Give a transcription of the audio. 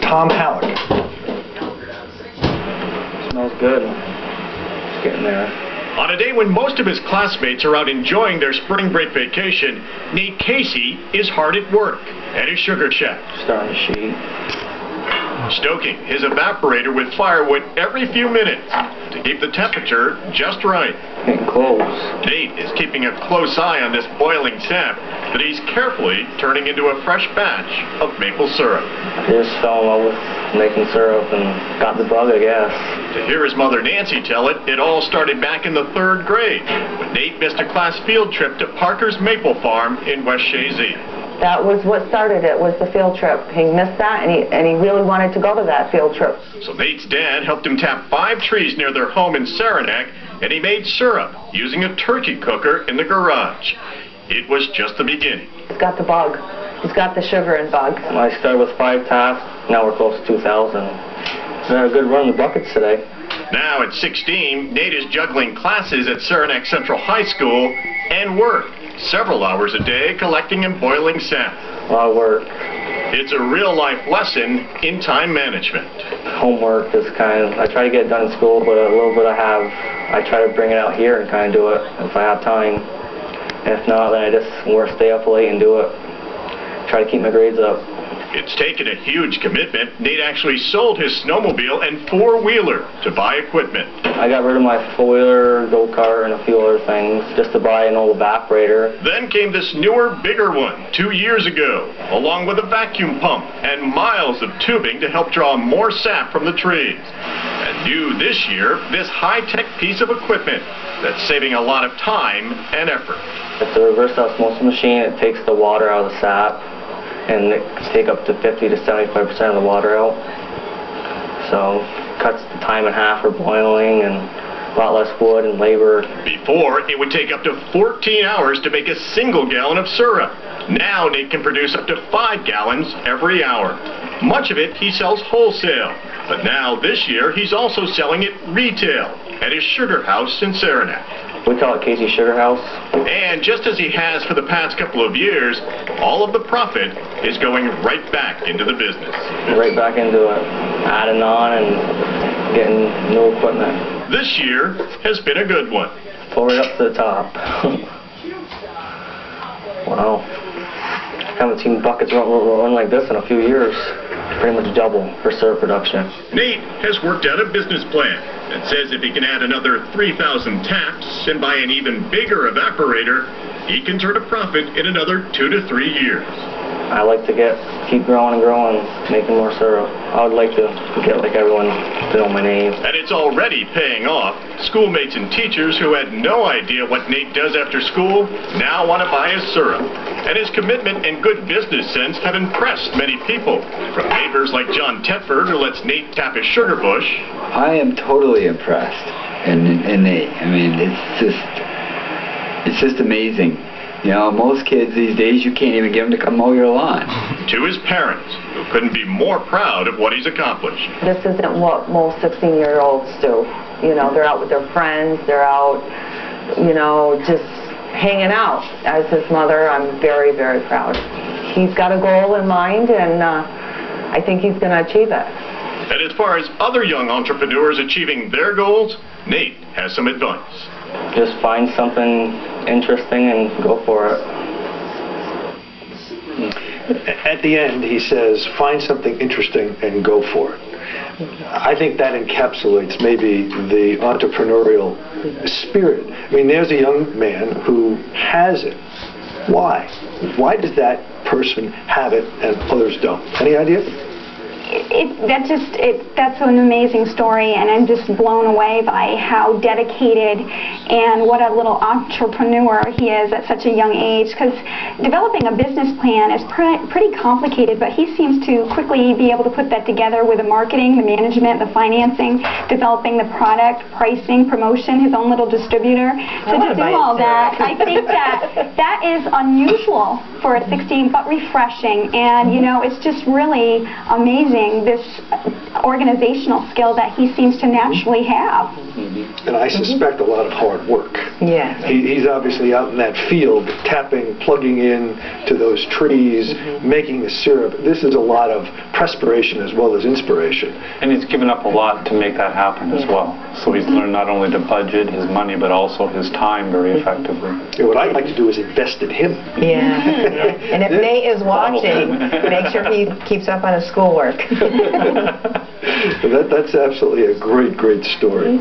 Tom Halleck. Smells good. It's getting there. On a day when most of his classmates are out enjoying their spring break vacation, Nate Casey is hard at work at his sugar shack. Starting to sheet. Stoking his evaporator with firewood every few minutes to keep the temperature just right. Getting close. Nate is keeping a close eye on this boiling sap that he's carefully turning into a fresh batch of maple syrup. I just fell in love with making syrup and got the bug, I guess. To hear his mother Nancy tell it, it all started back in the 3rd grade when Nate missed a class field trip to Parker's Maple Farm in West Shazy. That was what started it, was the field trip. He missed that, and he really wanted to go to that field trip. So Nate's dad helped him tap 5 trees near their home in Saranac, and he made syrup using a turkey cooker in the garage. It was just the beginning. He's got the bug. He's got the sugar and bug. I started with 5 taps. Now we're close to 2,000. We had a good run in the buckets today. Now at 16, Nate is juggling classes at Saranac Central High School and work several hours a day collecting and boiling sap. A lot of work. It's a real-life lesson in time management. Homework is I try to get it done in school, but a little bit I try to bring it out here and kind of do it if I have time. And if not, then I just stay up late and do it. Try to keep my grades up. It's taken a huge commitment. Nate actually sold his snowmobile and 4-wheeler to buy equipment. I got rid of my 4-wheeler, go-kart, and a few other things just to buy an old evaporator. Then came this newer, bigger one 2 years ago, along with a vacuum pump and miles of tubing to help draw more sap from the trees. And new this year, this high-tech piece of equipment that's saving a lot of time and effort. It's a reverse osmosis machine. It takes the water out of the sap, and it can take up to 50 to 75% of the water out. So cuts the time in half for boiling and a lot less wood and labor. Before, it would take up to 14 hours to make a single gallon of syrup. Now Nate can produce up to 5 gallons every hour. Much of it he sells wholesale, but now this year he's also selling it retail at his sugar house in Saranac. We call it Casey Sugar House. And just as he has for the past couple of years, all of the profit is going right back into the business. Right back into it, adding on and getting new equipment. This year has been a good one. Pull right up to the top. Wow. Haven't seen buckets run like this in a few years. Pretty much double for syrup production. Nate has worked out a business plan that says if he can add another 3,000 taps and buy an even bigger evaporator, he can turn a profit in another 2 to 3 years. I like to keep growing and growing, making more syrup. I would like to get like everyone to know my name. And it's already paying off. Schoolmates and teachers who had no idea what Nate does after school now want to buy his syrup. And his commitment and good business sense have impressed many people, from neighbors like John Tetford, who lets Nate tap his sugar bush. I am totally impressed in Nate. I mean, it's just amazing. You know, most kids these days, you can't even get them to come mow your lawn. To his parents, who couldn't be more proud of what he's accomplished. This isn't what most 16-year-olds do. You know, they're out with their friends, they're out, you know, just hanging out. As his mother, I'm very, very proud. He's got a goal in mind, and I think he's going to achieve it. And as far as other young entrepreneurs achieving their goals, Nate has some advice. Just find something interesting and go for it. At the end, he says, find something interesting and go for it. I think that encapsulates maybe the entrepreneurial spirit. I mean, there's a young man who has it. Why? Why does that person have it and others don't? Any idea? That's an amazing story, and I'm just blown away by how dedicated and what a little entrepreneur he is at such a young age, because developing a business plan is pretty complicated, but he seems to quickly be able to put that together with the marketing, the management, the financing, developing the product, pricing, promotion, his own little distributor. So to do all that, I think that is unusual for a 16, but refreshing, and you know, it's just really amazing. This organizational skill that he seems to naturally have. And I suspect a lot of hard work. Yes. He's obviously out in that field, tapping, plugging in to those trees, making the syrup. This is a lot of perspiration as well as inspiration. And he's given up a lot to make that happen as well. So he's learned not only to budget his money, but also his time very effectively. And what I'd like to do is invest in him. Yeah. And if Nate is watching, make sure he keeps up on his schoolwork. That's absolutely a great, great story.